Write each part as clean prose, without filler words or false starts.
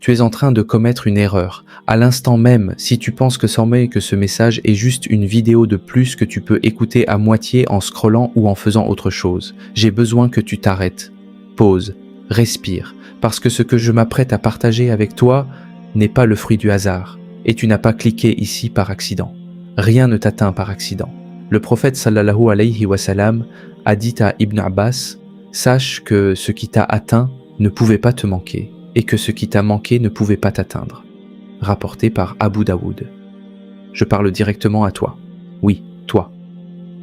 Tu es en train de commettre une erreur. À l'instant même, si tu penses que ce message est juste une vidéo de plus que tu peux écouter à moitié en scrollant ou en faisant autre chose, j'ai besoin que tu t'arrêtes. Pause, respire, parce que ce que je m'apprête à partager avec toi n'est pas le fruit du hasard, et tu n'as pas cliqué ici par accident. Rien ne t'atteint par accident. Le prophète sallallahu alayhi wa sallam a dit à Ibn Abbas, « Sache que ce qui t'a atteint ne pouvait pas te manquer, et que ce qui t'a manqué ne pouvait pas t'atteindre. » Rapporté par Abu Daoud. Je parle directement à toi. Oui, toi.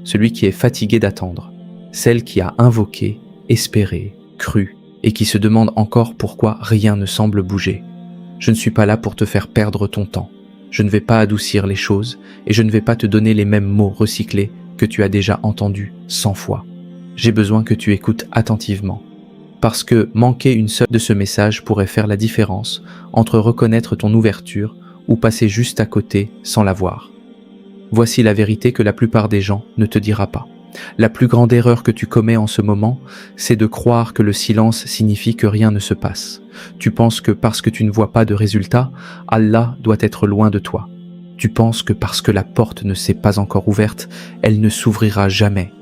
Celui qui est fatigué d'attendre. Celle qui a invoqué, espéré, cru, et qui se demande encore pourquoi rien ne semble bouger. Je ne suis pas là pour te faire perdre ton temps. Je ne vais pas adoucir les choses, et je ne vais pas te donner les mêmes mots recyclés que tu as déjà entendus 100 fois. J'ai besoin que tu écoutes attentivement. Parce que manquer une seule de ce message pourrait faire la différence entre reconnaître ton ouverture ou passer juste à côté sans la voir. Voici la vérité que la plupart des gens ne te dira pas. La plus grande erreur que tu commets en ce moment, c'est de croire que le silence signifie que rien ne se passe. Tu penses que parce que tu ne vois pas de résultat, Allah doit être loin de toi. Tu penses que parce que la porte ne s'est pas encore ouverte, elle ne s'ouvrira jamais.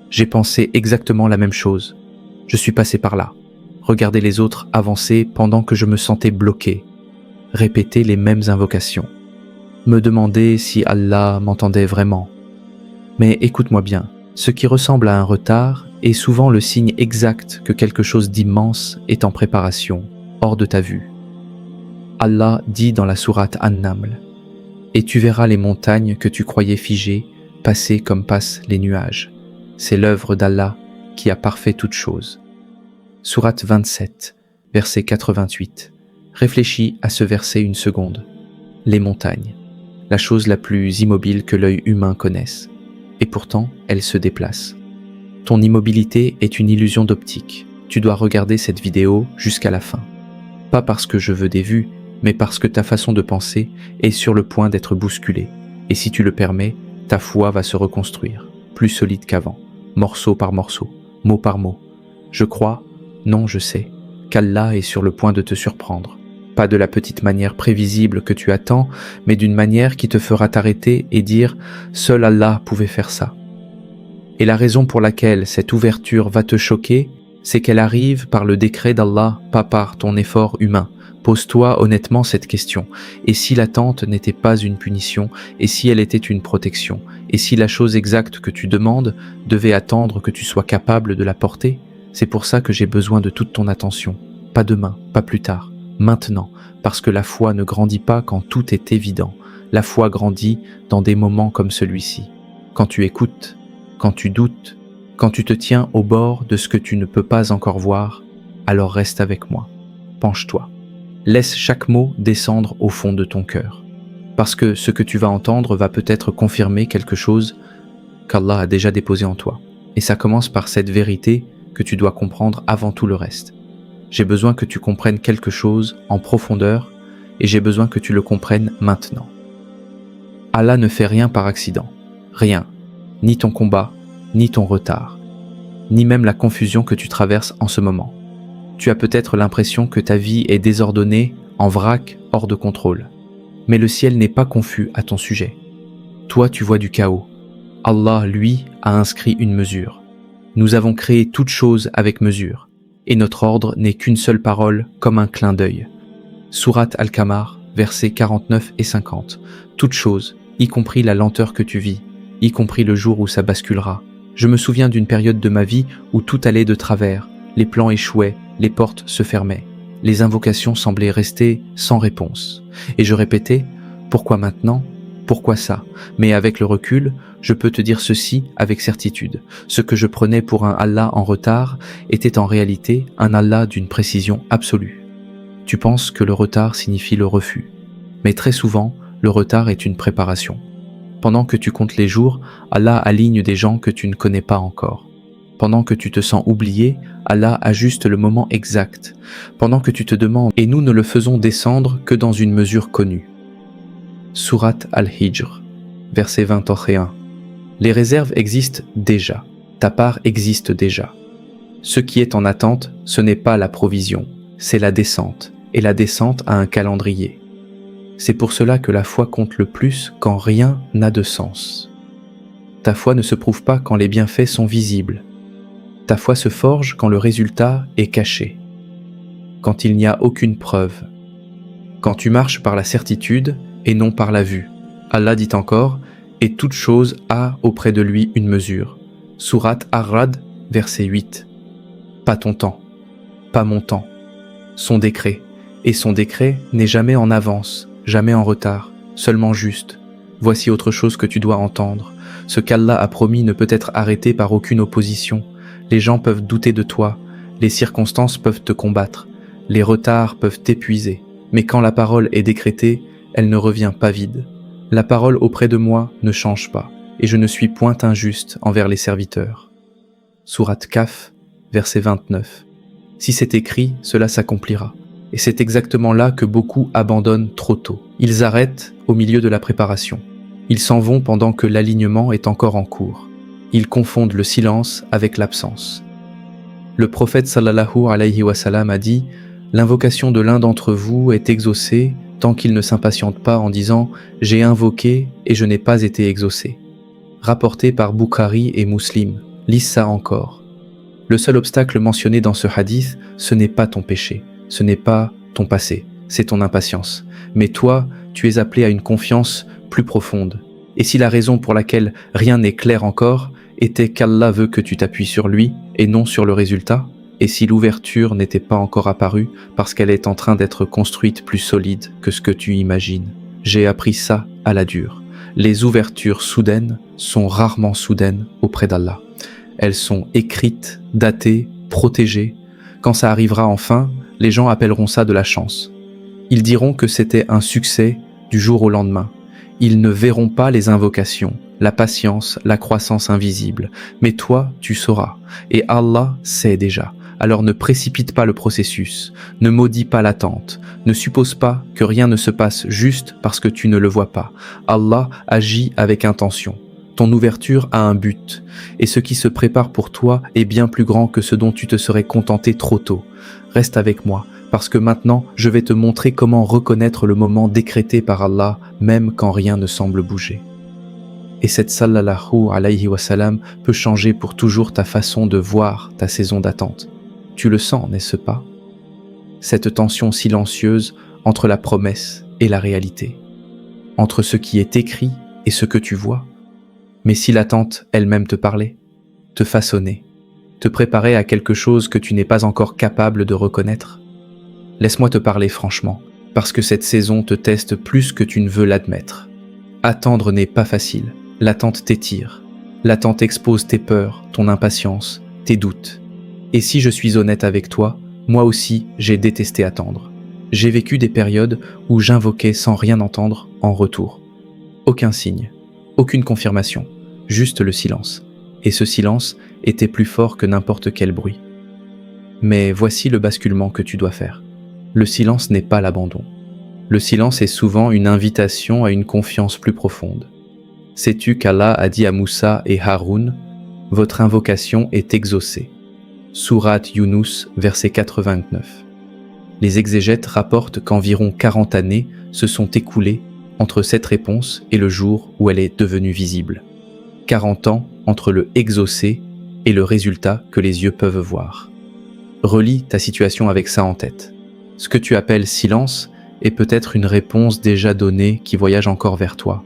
J'ai pensé exactement la même chose. Je suis passé par là. Regarder les autres avancer pendant que je me sentais bloqué. Répéter les mêmes invocations. Me demander si Allah m'entendait vraiment. Mais écoute-moi bien. Ce qui ressemble à un retard est souvent le signe exact que quelque chose d'immense est en préparation, hors de ta vue. Allah dit dans la sourate An-Naml, « Et tu verras les montagnes que tu croyais figées passer comme passent les nuages. C'est l'œuvre d'Allah qui a parfait toutes choses. » Sourate 27, verset 88. Réfléchis à ce verset une seconde. Les montagnes, la chose la plus immobile que l'œil humain connaisse. Et pourtant, elle se déplace. Ton immobilité est une illusion d'optique. Tu dois regarder cette vidéo jusqu'à la fin. Pas parce que je veux des vues, mais parce que ta façon de penser est sur le point d'être bousculée. Et si tu le permets, ta foi va se reconstruire, plus solide qu'avant, morceau par morceau, mot par mot. Je crois, non je sais, qu'Allah est sur le point de te surprendre. Pas de la petite manière prévisible que tu attends, mais d'une manière qui te fera t'arrêter et dire « Seul Allah pouvait faire ça ». Et la raison pour laquelle cette ouverture va te choquer, c'est qu'elle arrive par le décret d'Allah, pas par ton effort humain. Pose-toi honnêtement cette question. Et si l'attente n'était pas une punition, et si elle était une protection, et si la chose exacte que tu demandes devait attendre que tu sois capable de la porter? C'est pour ça que j'ai besoin de toute ton attention. Pas demain, pas plus tard. Maintenant, parce que la foi ne grandit pas quand tout est évident. La foi grandit dans des moments comme celui-ci. Quand tu écoutes, quand tu doutes, quand tu te tiens au bord de ce que tu ne peux pas encore voir, alors reste avec moi. Penche-toi. Laisse chaque mot descendre au fond de ton cœur. Parce que ce que tu vas entendre va peut-être confirmer quelque chose qu'Allah a déjà déposé en toi. Et ça commence par cette vérité que tu dois comprendre avant tout le reste. J'ai besoin que tu comprennes quelque chose en profondeur et j'ai besoin que tu le comprennes maintenant. Allah ne fait rien par accident. Rien. Ni ton combat, ni ton retard. Ni même la confusion que tu traverses en ce moment. Tu as peut-être l'impression que ta vie est désordonnée, en vrac, hors de contrôle. Mais le ciel n'est pas confus à ton sujet. Toi, tu vois du chaos. Allah, lui, a inscrit une mesure. Nous avons créé toute chose avec mesure. Et notre ordre n'est qu'une seule parole, comme un clin d'œil. Sourate Al-Qamar, versets 49 et 50. Toute chose, y compris la lenteur que tu vis, y compris le jour où ça basculera. Je me souviens d'une période de ma vie où tout allait de travers, les plans échouaient, les portes se fermaient, les invocations semblaient rester sans réponse. Et je répétais, pourquoi maintenant ? Pourquoi ça ? Mais avec le recul, je peux te dire ceci avec certitude. Ce que je prenais pour un Allah en retard était en réalité un Allah d'une précision absolue. Tu penses que le retard signifie le refus. Mais très souvent, le retard est une préparation. Pendant que tu comptes les jours, Allah aligne des gens que tu ne connais pas encore. Pendant que tu te sens oublié, Allah ajuste le moment exact. Pendant que tu te demandes, et nous ne le faisons descendre que dans une mesure connue. Sourate Al-Hijr, verset 21. Les réserves existent déjà. Ta part existe déjà. Ce qui est en attente, ce n'est pas la provision, c'est la descente. et la descente a un calendrier. C'est pour cela que la foi compte le plus quand rien n'a de sens. Ta foi ne se prouve pas quand les bienfaits sont visibles. Ta foi se forge quand le résultat est caché, quand il n'y a aucune preuve, quand tu marches par la certitude et non par la vue. Allah dit encore « Et toute chose a auprès de lui une mesure ». Sourate Ar-Ra'd, verset 8. Pas ton temps, pas mon temps, son décret. Et son décret n'est jamais en avance, jamais en retard, seulement juste. Voici autre chose que tu dois entendre. Ce qu'Allah a promis ne peut être arrêté par aucune opposition. Les gens peuvent douter de toi, les circonstances peuvent te combattre, les retards peuvent t'épuiser. Mais quand la parole est décrétée, elle ne revient pas vide. La parole auprès de moi ne change pas, et je ne suis point injuste envers les serviteurs. Sourate Kaf, verset 29. Si c'est écrit, cela s'accomplira. Et c'est exactement là que beaucoup abandonnent trop tôt. Ils arrêtent au milieu de la préparation. Ils s'en vont pendant que l'alignement est encore en cours. Ils confondent le silence avec l'absence. Le prophète sallallahu alayhi wa sallam a dit « L'invocation de l'un d'entre vous est exaucée tant qu'il ne s'impatiente pas en disant « J'ai invoqué et je n'ai pas été exaucé ». Rapporté par Bukhari et Muslim, lis ça encore. Le seul obstacle mentionné dans ce hadith, ce n'est pas ton péché, ce n'est pas ton passé, c'est ton impatience. Mais toi, tu es appelé à une confiance plus profonde. Et si la raison pour laquelle rien n'est clair encore était qu'Allah veut que tu t'appuies sur lui et non sur le résultat, et si l'ouverture n'était pas encore apparue parce qu'elle est en train d'être construite plus solide que ce que tu imagines. J'ai appris ça à la dure. Les ouvertures soudaines sont rarement soudaines auprès d'Allah. Elles sont écrites, datées, protégées. Quand ça arrivera enfin, les gens appelleront ça de la chance. Ils diront que c'était un succès du jour au lendemain. Ils ne verront pas les invocations, la patience, la croissance invisible. Mais toi, tu sauras. Et Allah sait déjà. Alors ne précipite pas le processus, ne maudis pas l'attente, ne suppose pas que rien ne se passe juste parce que tu ne le vois pas. Allah agit avec intention. Ton ouverture a un but, et ce qui se prépare pour toi est bien plus grand que ce dont tu te serais contenté trop tôt. Reste avec moi, parce que maintenant je vais te montrer comment reconnaître le moment décrété par Allah, même quand rien ne semble bouger. Et cette sallallahu alayhi wa sallam peut changer pour toujours ta façon de voir ta saison d'attente. Tu le sens, n'est-ce pas? Cette tension silencieuse entre la promesse et la réalité, entre ce qui est écrit et ce que tu vois. Mais si l'attente elle-même te parlait, te façonnait, te préparait à quelque chose que tu n'es pas encore capable de reconnaître, laisse-moi te parler franchement, parce que cette saison te teste plus que tu ne veux l'admettre. Attendre n'est pas facile, l'attente t'étire, l'attente expose tes peurs, ton impatience, tes doutes. Et si je suis honnête avec toi, moi aussi j'ai détesté attendre. J'ai vécu des périodes où j'invoquais sans rien entendre en retour. Aucun signe, aucune confirmation, juste le silence. Et ce silence était plus fort que n'importe quel bruit. Mais voici le basculement que tu dois faire. Le silence n'est pas l'abandon. Le silence est souvent une invitation à une confiance plus profonde. Sais-tu qu'Allah a dit à Moussa et Haroun « Votre invocation est exaucée ». Sourate Yunus, verset 89. Les exégètes rapportent qu'environ 40 années se sont écoulées entre cette réponse et le jour où elle est devenue visible. 40 ans entre le exaucé et le résultat que les yeux peuvent voir. Relis ta situation avec ça en tête. Ce que tu appelles silence est peut-être une réponse déjà donnée qui voyage encore vers toi.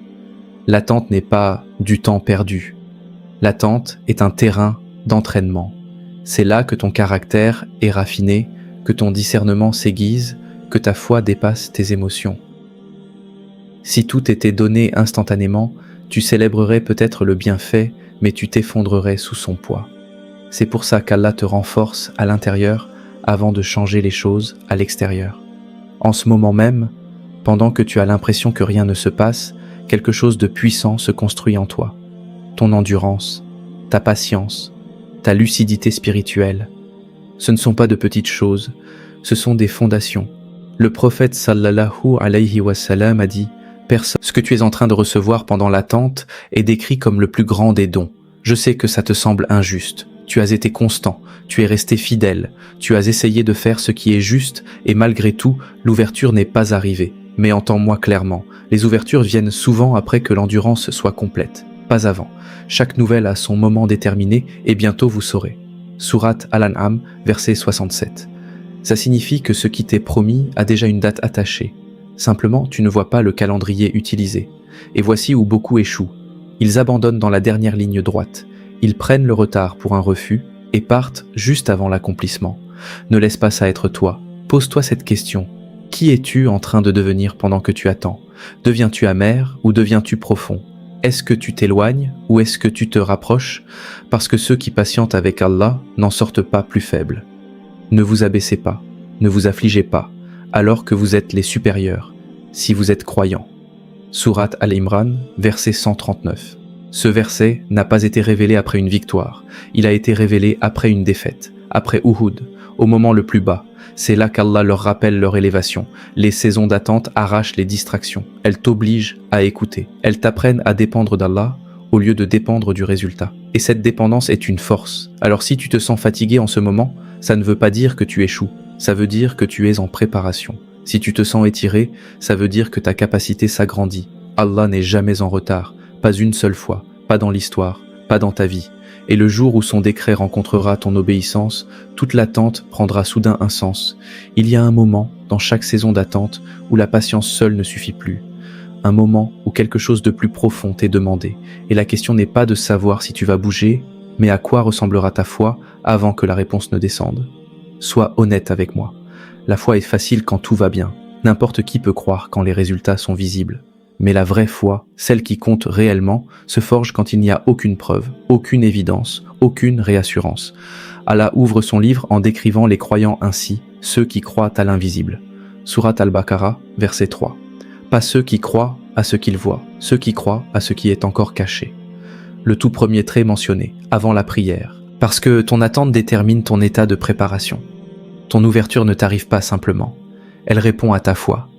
L'attente n'est pas du temps perdu. L'attente est un terrain d'entraînement. C'est là que ton caractère est raffiné, que ton discernement s'aiguise, que ta foi dépasse tes émotions. Si tout était donné instantanément, tu célébrerais peut-être le bienfait, mais tu t'effondrerais sous son poids. C'est pour ça qu'Allah te renforce à l'intérieur avant de changer les choses à l'extérieur. En ce moment même, pendant que tu as l'impression que rien ne se passe, quelque chose de puissant se construit en toi. Ton endurance, ta patience, ta lucidité spirituelle. Ce ne sont pas de petites choses, ce sont des fondations. Le prophète sallallahu alayhi wa sallam a dit « Ce que tu es en train de recevoir pendant l'attente est décrit comme le plus grand des dons. Je sais que ça te semble injuste. Tu as été constant, tu es resté fidèle, tu as essayé de faire ce qui est juste et malgré tout, l'ouverture n'est pas arrivée. Mais entends-moi clairement, les ouvertures viennent souvent après que l'endurance soit complète, pas avant. Chaque nouvelle a son moment déterminé et bientôt vous saurez. Sourate Al-An'am, verset 67. Ça signifie que ce qui t'est promis a déjà une date attachée. Simplement, tu ne vois pas le calendrier utilisé. Et voici où beaucoup échouent. Ils abandonnent dans la dernière ligne droite. Ils prennent le retard pour un refus et partent juste avant l'accomplissement. Ne laisse pas ça être toi. Pose-toi cette question. Qui es-tu en train de devenir pendant que tu attends? Deviens-tu amer ou deviens-tu profond? Est-ce que tu t'éloignes ou est-ce que tu te rapproches? Parce que ceux qui patientent avec Allah n'en sortent pas plus faibles. Ne vous abaissez pas, ne vous affligez pas, alors que vous êtes les supérieurs, si vous êtes croyants. Sourate Al-Imran, verset 139. Ce verset n'a pas été révélé après une victoire, il a été révélé après une défaite, après Uhud, au moment le plus bas. C'est là qu'Allah leur rappelle leur élévation. Les saisons d'attente arrachent les distractions. Elles t'obligent à écouter. Elles t'apprennent à dépendre d'Allah au lieu de dépendre du résultat. Et cette dépendance est une force. Alors si tu te sens fatigué en ce moment, ça ne veut pas dire que tu échoues. Ça veut dire que tu es en préparation. Si tu te sens étiré, ça veut dire que ta capacité s'agrandit. Allah n'est jamais en retard. Pas une seule fois. Pas dans l'histoire. Pas dans ta vie. Et le jour où son décret rencontrera ton obéissance, toute l'attente prendra soudain un sens. Il y a un moment, dans chaque saison d'attente, où la patience seule ne suffit plus. Un moment où quelque chose de plus profond t'est demandé. Et la question n'est pas de savoir si tu vas bouger, mais à quoi ressemblera ta foi avant que la réponse ne descende. Sois honnête avec moi. La foi est facile quand tout va bien. N'importe qui peut croire quand les résultats sont visibles. Mais la vraie foi, celle qui compte réellement, se forge quand il n'y a aucune preuve, aucune évidence, aucune réassurance. Allah ouvre son livre en décrivant les croyants ainsi, ceux qui croient à l'invisible. Sourate Al-Baqarah, verset 3. Pas ceux qui croient à ce qu'ils voient, ceux qui croient à ce qui est encore caché. Le tout premier trait mentionné, avant la prière. Parce que ton attente détermine ton état de préparation. Ton ouverture ne t'arrive pas simplement. Elle répond à ta foi.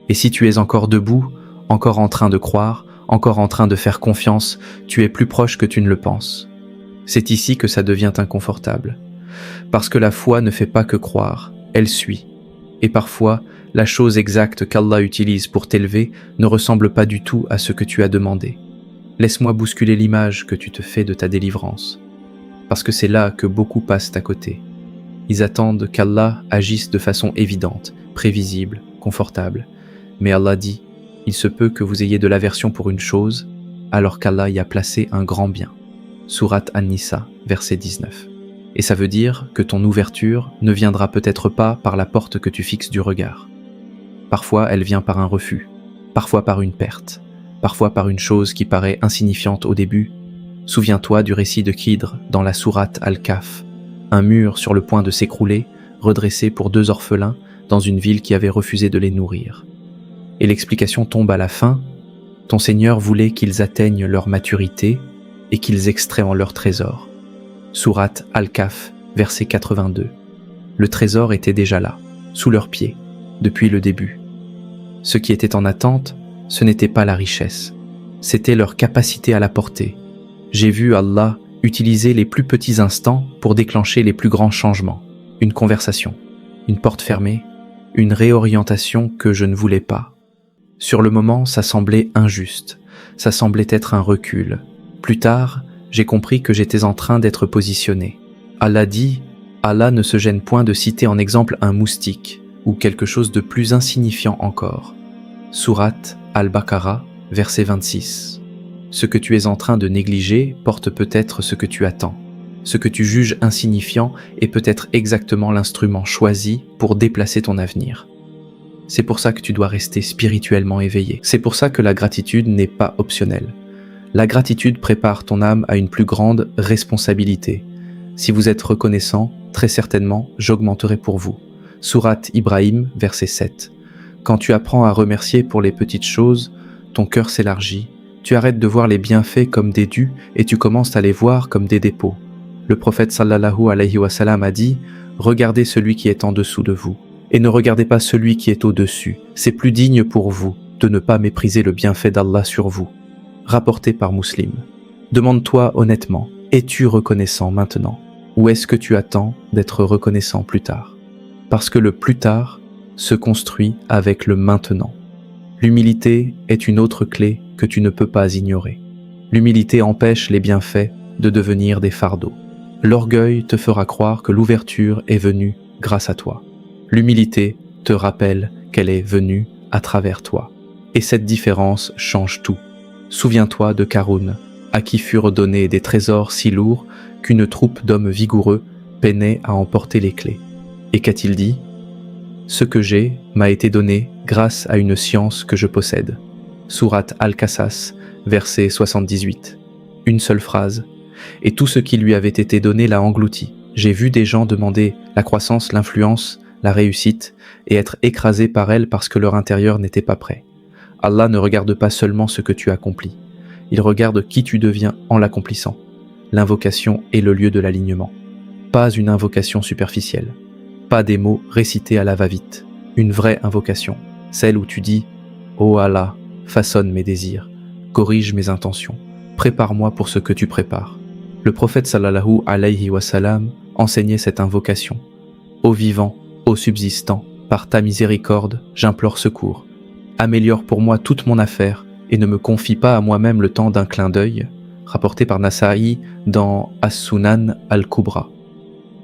Et si tu es encore debout, encore en train de croire, encore en train de faire confiance, tu es plus proche que tu ne le penses. C'est ici que ça devient inconfortable. Parce que la foi ne fait pas que croire, elle suit. Et parfois, la chose exacte qu'Allah utilise pour t'élever ne ressemble pas du tout à ce que tu as demandé. Laisse-moi bousculer l'image que tu te fais de ta délivrance. Parce que c'est là que beaucoup passent à côté. Ils attendent qu'Allah agisse de façon évidente, prévisible, confortable. Mais Allah dit: il se peut que vous ayez de l'aversion pour une chose, alors qu'Allah y a placé un grand bien. Sourate An-Nisa, verset 19. Et ça veut dire que ton ouverture ne viendra peut-être pas par la porte que tu fixes du regard. Parfois, elle vient par un refus, parfois par une perte, parfois par une chose qui paraît insignifiante au début. Souviens-toi du récit de Khidr dans la sourate Al-Kahf, un mur sur le point de s'écrouler, redressé pour 2 orphelins dans une ville qui avait refusé de les nourrir. Et l'explication tombe à la fin: ton Seigneur voulait qu'ils atteignent leur maturité et qu'ils extraient en leur trésor. Sourate Al-Kahf, verset 82. Le trésor était déjà là, sous leurs pieds, depuis le début. Ce qui était en attente, ce n'était pas la richesse, c'était leur capacité à la porter. J'ai vu Allah utiliser les plus petits instants pour déclencher les plus grands changements. Une conversation, une porte fermée, une réorientation que je ne voulais pas. Sur le moment, ça semblait injuste, ça semblait être un recul. Plus tard, j'ai compris que j'étais en train d'être positionné. Allah dit: Allah ne se gêne point de citer en exemple un moustique, ou quelque chose de plus insignifiant encore. Sourate Al-Baqarah, verset 26. Ce que tu es en train de négliger porte peut-être ce que tu attends. Ce que tu juges insignifiant est peut-être exactement l'instrument choisi pour déplacer ton avenir. C'est pour ça que tu dois rester spirituellement éveillé. C'est pour ça que la gratitude n'est pas optionnelle. La gratitude prépare ton âme à une plus grande responsabilité. Si vous êtes reconnaissant, très certainement, j'augmenterai pour vous. Sourate Ibrahim, verset 7. Quand tu apprends à remercier pour les petites choses, ton cœur s'élargit, tu arrêtes de voir les bienfaits comme des dus et tu commences à les voir comme des dépôts. Le prophète sallallahu alayhi wa sallam a dit: regardez celui qui est en dessous de vous, et ne regardez pas celui qui est au-dessus. C'est plus digne pour vous de ne pas mépriser le bienfait d'Allah sur vous. Rapporté par Muslim. Demande-toi honnêtement, es-tu reconnaissant maintenant? Ou est-ce que tu attends d'être reconnaissant plus tard? Parce que le plus tard se construit avec le maintenant. L'humilité est une autre clé que tu ne peux pas ignorer. L'humilité empêche les bienfaits de devenir des fardeaux. L'orgueil te fera croire que l'ouverture est venue grâce à toi. L'humilité te rappelle qu'elle est venue à travers toi. Et cette différence change tout. Souviens-toi de Karun, à qui furent donnés des trésors si lourds qu'une troupe d'hommes vigoureux peinait à emporter les clés. Et qu'a-t-il dit? Ce que j'ai m'a été donné grâce à une science que je possède. Sourate Al-Qasas, verset 78. Une seule phrase, et tout ce qui lui avait été donné l'a englouti. J'ai vu des gens demander la croissance, l'influence, la réussite, et être écrasés par elle parce que leur intérieur n'était pas prêt. Allah ne regarde pas seulement ce que tu accomplis, il regarde qui tu deviens en l'accomplissant. L'invocation est le lieu de l'alignement. Pas une invocation superficielle. Pas des mots récités à la va-vite. Une vraie invocation. Celle où tu dis « Oh Allah, façonne mes désirs, corrige mes intentions, prépare-moi pour ce que tu prépares. » Le prophète sallallahu alayhi wa sallam enseignait cette invocation. « Ô vivant, ô subsistant, par ta miséricorde, j'implore secours. Améliore pour moi toute mon affaire et ne me confie pas à moi-même le temps d'un clin d'œil. » Rapporté par Nasa'i dans As-Sunan al-Kubra.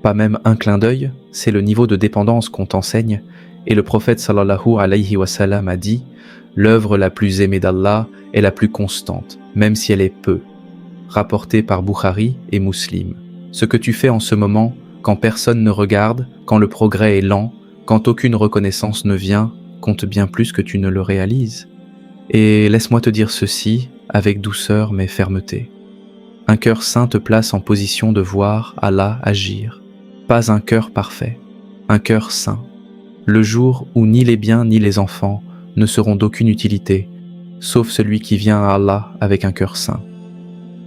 Pas même un clin d'œil, c'est le niveau de dépendance qu'on t'enseigne, et le prophète sallallahu alayhi wa sallam a dit « L'œuvre la plus aimée d'Allah est la plus constante, même si elle est peu. » Rapporté par Bukhari et Muslim. Ce que tu fais en ce moment, quand personne ne regarde, quand le progrès est lent, quand aucune reconnaissance ne vient, compte bien plus que tu ne le réalises. Et laisse-moi te dire ceci, avec douceur mais fermeté. Un cœur saint te place en position de voir Allah agir. Pas un cœur parfait, un cœur saint. Le jour où ni les biens ni les enfants ne seront d'aucune utilité, sauf celui qui vient à Allah avec un cœur saint.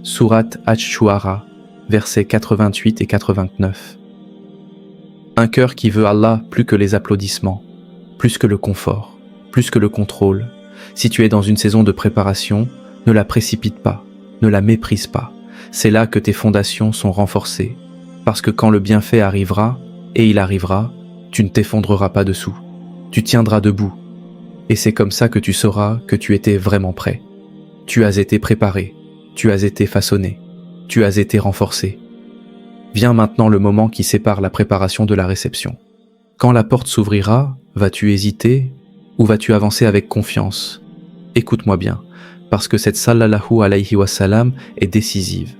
Sourate Ash-Shu'ara, versets 88 et 89. Un cœur qui veut Allah plus que les applaudissements, plus que le confort, plus que le contrôle. Si tu es dans une saison de préparation, ne la précipite pas, ne la méprise pas. C'est là que tes fondations sont renforcées, parce que quand le bienfait arrivera, et il arrivera, tu ne t'effondreras pas dessous. Tu tiendras debout, et c'est comme ça que tu sauras que tu étais vraiment prêt. Tu as été préparé, tu as été façonné, tu as été renforcé. Vient maintenant le moment qui sépare la préparation de la réception. Quand la porte s'ouvrira, vas-tu hésiter ou vas-tu avancer avec confiance? Écoute-moi bien, parce que cette sallallahu alayhi wa sallam est décisive.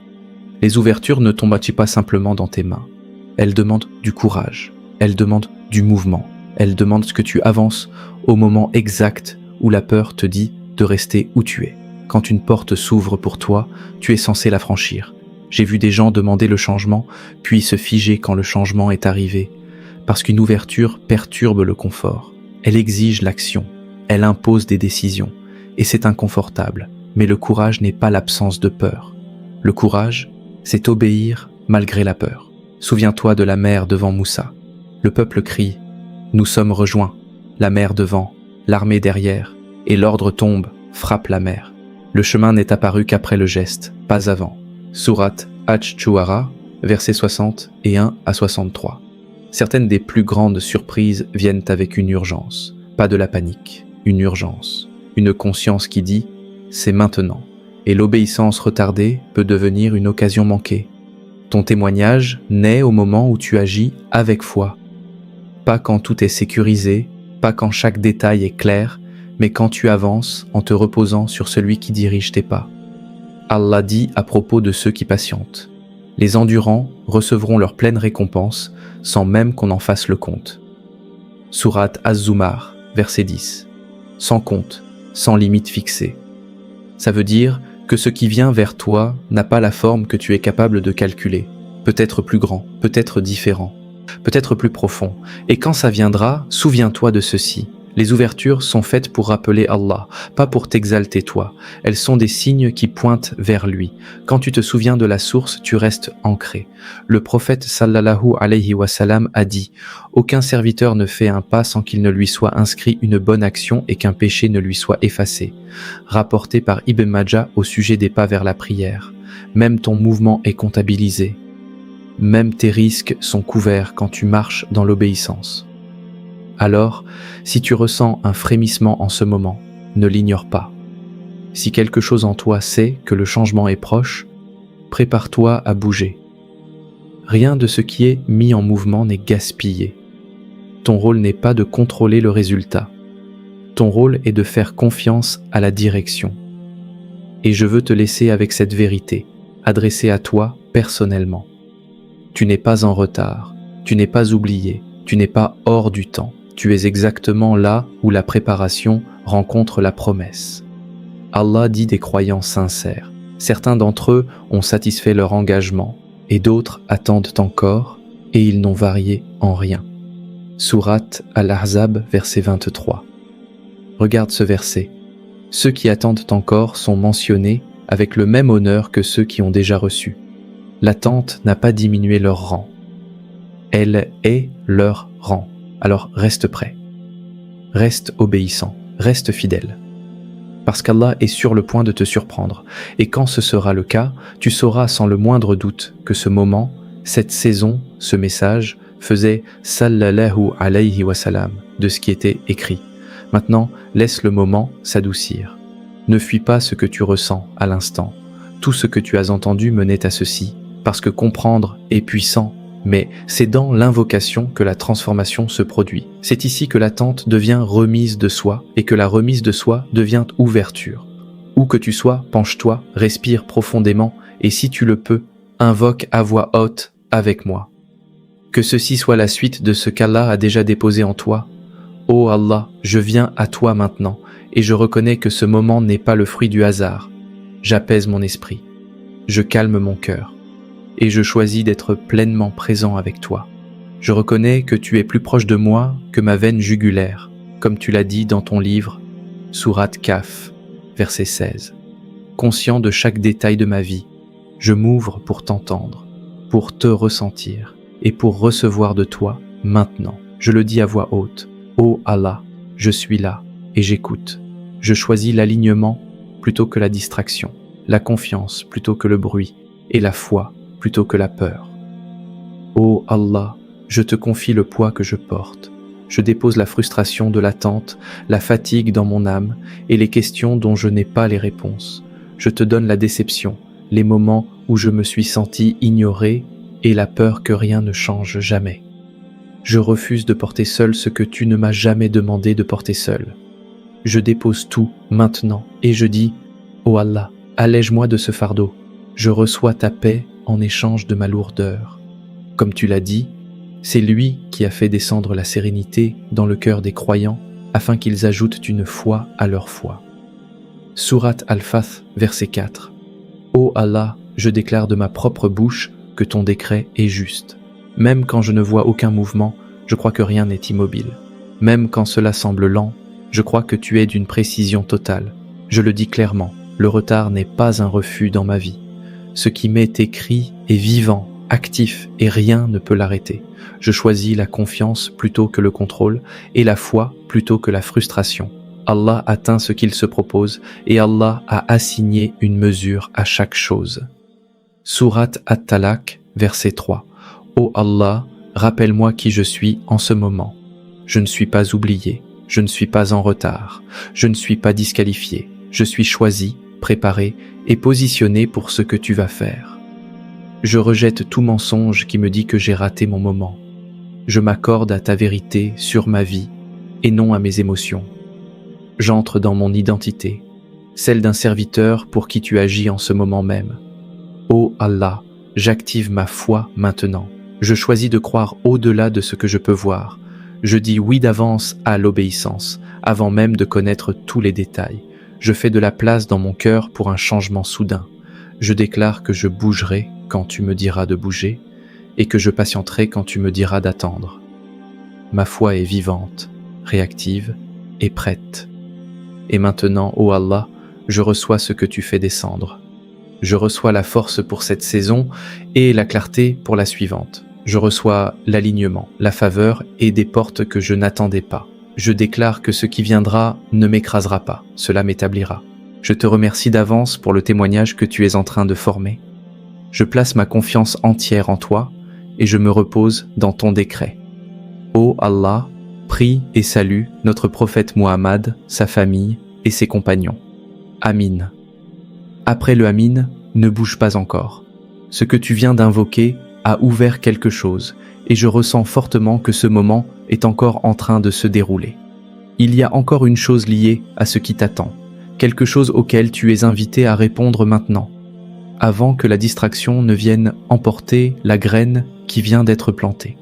Les ouvertures ne tombent pas simplement dans tes mains. Elles demandent du courage, elles demandent du mouvement, elles demandent que tu avances au moment exact où la peur te dit de rester où tu es. Quand une porte s'ouvre pour toi, tu es censé la franchir. J'ai vu des gens demander le changement, puis se figer quand le changement est arrivé, parce qu'une ouverture perturbe le confort. Elle exige l'action, elle impose des décisions, et c'est inconfortable, mais le courage n'est pas l'absence de peur. Le courage, c'est obéir malgré la peur. Souviens-toi de la mer devant Moussa. Le peuple crie « Nous sommes rejoints », la mer devant, l'armée derrière, et l'ordre tombe, frappe la mer. Le chemin n'est apparu qu'après le geste, pas avant. Sourate Ash-Shu'ara, versets 60 et 1 à 63. Certaines des plus grandes surprises viennent avec une urgence, pas de la panique, une urgence, une conscience qui dit « c'est maintenant ». Et l'obéissance retardée peut devenir une occasion manquée. Ton témoignage naît au moment où tu agis avec foi. Pas quand tout est sécurisé, pas quand chaque détail est clair, mais quand tu avances en te reposant sur celui qui dirige tes pas. Allah dit à propos de ceux qui patientent. Les endurants recevront leur pleine récompense sans même qu'on en fasse le compte. Sourate Az-Zumar, verset 10. Sans compte, sans limite fixée. Ça veut dire que ce qui vient vers toi n'a pas la forme que tu es capable de calculer. Peut-être plus grand, peut-être différent, peut-être plus profond. Et quand ça viendra, souviens-toi de ceci. Les ouvertures sont faites pour rappeler Allah, pas pour t'exalter toi. Elles sont des signes qui pointent vers lui. Quand tu te souviens de la source, tu restes ancré. Le prophète sallallahu alayhi wa sallam a dit « Aucun serviteur ne fait un pas sans qu'il ne lui soit inscrit une bonne action et qu'un péché ne lui soit effacé. » Rapporté par Ibn Majah au sujet des pas vers la prière. Même ton mouvement est comptabilisé. même tes risques sont couverts quand tu marches dans l'obéissance. Alors, si tu ressens un frémissement en ce moment, ne l'ignore pas. Si quelque chose en toi sait que le changement est proche, prépare-toi à bouger. Rien de ce qui est mis en mouvement n'est gaspillé. Ton rôle n'est pas de contrôler le résultat. Ton rôle est de faire confiance à la direction. Et je veux te laisser avec cette vérité, adressée à toi personnellement. Tu n'es pas en retard, tu n'es pas oublié, tu n'es pas hors du temps. Tu es exactement là où la préparation rencontre la promesse. Allah dit des croyants sincères. Certains d'entre eux ont satisfait leur engagement et d'autres attendent encore et ils n'ont varié en rien. Sourate Al-Ahzab, verset 23. Regarde ce verset. Ceux qui attendent encore sont mentionnés avec le même honneur que ceux qui ont déjà reçu. L'attente n'a pas diminué leur rang. Elle est leur rang. Alors reste prêt. Reste obéissant. Reste fidèle. Parce qu'Allah est sur le point de te surprendre. Et quand ce sera le cas, tu sauras sans le moindre doute que ce moment, cette saison, ce message, faisait sallallahu alayhi wa sallam de ce qui était écrit. Maintenant, laisse le moment s'adoucir. Ne fuis pas ce que tu ressens à l'instant. Tout ce que tu as entendu menait à ceci, parce que comprendre est puissant, mais c'est dans l'invocation que la transformation se produit. C'est ici que l'attente devient remise de soi et que la remise de soi devient ouverture. Où que tu sois, penche-toi, respire profondément et si tu le peux, invoque à voix haute avec moi. Que ceci soit la suite de ce qu'Allah a déjà déposé en toi. Ô Allah, je viens à toi maintenant et je reconnais que ce moment n'est pas le fruit du hasard. J'apaise mon esprit, je calme mon cœur. Et je choisis d'être pleinement présent avec toi. Je reconnais que tu es plus proche de moi que ma veine jugulaire, comme tu l'as dit dans ton livre, Sourate Kaf, verset 16. Conscient de chaque détail de ma vie, je m'ouvre pour t'entendre, pour te ressentir et pour recevoir de toi maintenant. Je le dis à voix haute, ô Allah, je suis là et j'écoute. Je choisis l'alignement plutôt que la distraction, la confiance plutôt que le bruit et la foi plutôt que la peur. Ô Allah, je te confie le poids que je porte. Je dépose la frustration de l'attente, la fatigue dans mon âme et les questions dont je n'ai pas les réponses. Je te donne la déception, les moments où je me suis senti ignoré et la peur que rien ne change jamais. Je refuse de porter seul ce que tu ne m'as jamais demandé de porter seul. Je dépose tout maintenant et je dis, ô Allah, allège-moi de ce fardeau. Je reçois ta paix en échange de ma lourdeur. Comme tu l'as dit, c'est lui qui a fait descendre la sérénité dans le cœur des croyants afin qu'ils ajoutent une foi à leur foi. Sourate Al-Fath, verset 4. Ô Allah, je déclare de ma propre bouche que ton décret est juste. Même quand je ne vois aucun mouvement, je crois que rien n'est immobile. Même quand cela semble lent, je crois que tu es d'une précision totale. Je le dis clairement, le retard n'est pas un refus dans ma vie. Ce qui m'est écrit est vivant, actif et rien ne peut l'arrêter. Je choisis la confiance plutôt que le contrôle et la foi plutôt que la frustration. Allah atteint ce qu'il se propose et Allah a assigné une mesure à chaque chose. Sourate At-Talaq, verset 3. Ô Allah, rappelle-moi qui je suis en ce moment. Je ne suis pas oublié, je ne suis pas en retard, je ne suis pas disqualifié, je suis choisi, préparé et positionné pour ce que tu vas faire. Je rejette tout mensonge qui me dit que j'ai raté mon moment. Je m'accorde à ta vérité sur ma vie et non à mes émotions. J'entre dans mon identité, celle d'un serviteur pour qui tu agis en ce moment même. Ô Allah, j'active ma foi maintenant. Je choisis de croire au-delà de ce que je peux voir. Je dis oui d'avance à l'obéissance, avant même de connaître tous les détails. Je fais de la place dans mon cœur pour un changement soudain. Je déclare que je bougerai quand tu me diras de bouger et que je patienterai quand tu me diras d'attendre. Ma foi est vivante, réactive et prête. Et maintenant, ô Allah, je reçois ce que tu fais descendre. Je reçois la force pour cette saison et la clarté pour la suivante. Je reçois l'alignement, la faveur et des portes que je n'attendais pas. Je déclare que ce qui viendra ne m'écrasera pas, cela m'établira. Je te remercie d'avance pour le témoignage que tu es en train de former. Je place ma confiance entière en toi et je me repose dans ton décret. Ô Allah, prie et salue notre prophète Muhammad, sa famille et ses compagnons. Amin. Après le Amin, ne bouge pas encore. Ce que tu viens d'invoquer a ouvert quelque chose, et je ressens fortement que ce moment est encore en train de se dérouler. Il y a encore une chose liée à ce qui t'attend, quelque chose auquel tu es invité à répondre maintenant, avant que la distraction ne vienne emporter la graine qui vient d'être plantée.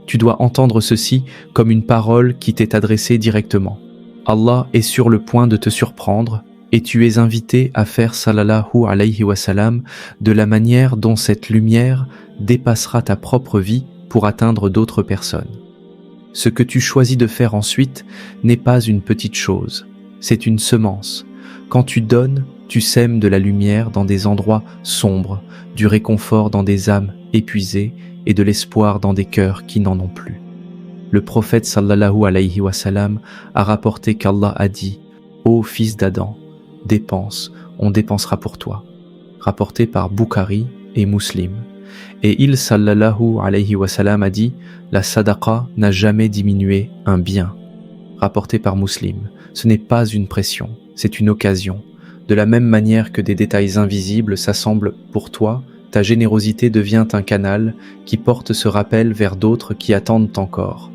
Tu dois entendre ceci comme une parole qui t'est adressée directement. Allah est sur le point de te surprendre et tu es invité à faire sallallahu alayhi wa sallam de la manière dont cette lumière dépassera ta propre vie pour atteindre d'autres personnes. Ce que tu choisis de faire ensuite n'est pas une petite chose, c'est une semence. Quand tu donnes, tu sèmes de la lumière dans des endroits sombres, du réconfort dans des âmes épuisées et de l'espoir dans des cœurs qui n'en ont plus. Le prophète sallallahu alayhi wa sallam a rapporté qu'Allah a dit « Ô fils d'Adam, dépense, on dépensera pour toi » rapporté par Bukhari et Muslim. Et il sallallahu alayhi wa sallam a dit « La sadaqa n'a jamais diminué un bien » rapporté par Muslim. Ce n'est pas une pression, c'est une occasion. De la même manière que des détails invisibles s'assemblent pour toi, ta générosité devient un canal qui porte ce rappel vers d'autres qui attendent encore.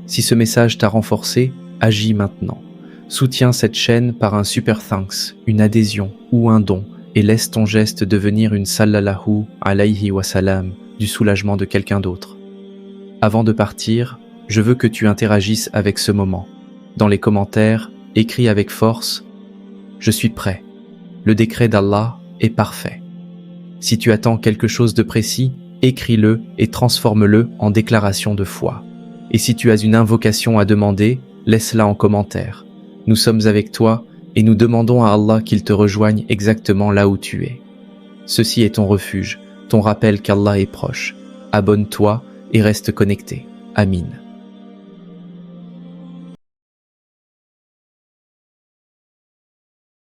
Si ce message t'a renforcé, agis maintenant. Soutiens cette chaîne par un super thanks, une adhésion ou un don et laisse ton geste devenir une sallallahu alayhi wa sallam du soulagement de quelqu'un d'autre. Avant de partir, je veux que tu interagisses avec ce moment. Dans les commentaires, écris avec force « Je suis prêt. Le décret d'Allah est parfait ». Si tu attends quelque chose de précis, écris-le et transforme-le en déclaration de foi. Et si tu as une invocation à demander, laisse-la en commentaire. Nous sommes avec toi et nous demandons à Allah qu'il te rejoigne exactement là où tu es. Ceci est ton refuge, ton rappel qu'Allah est proche. Abonne-toi et reste connecté. Amin.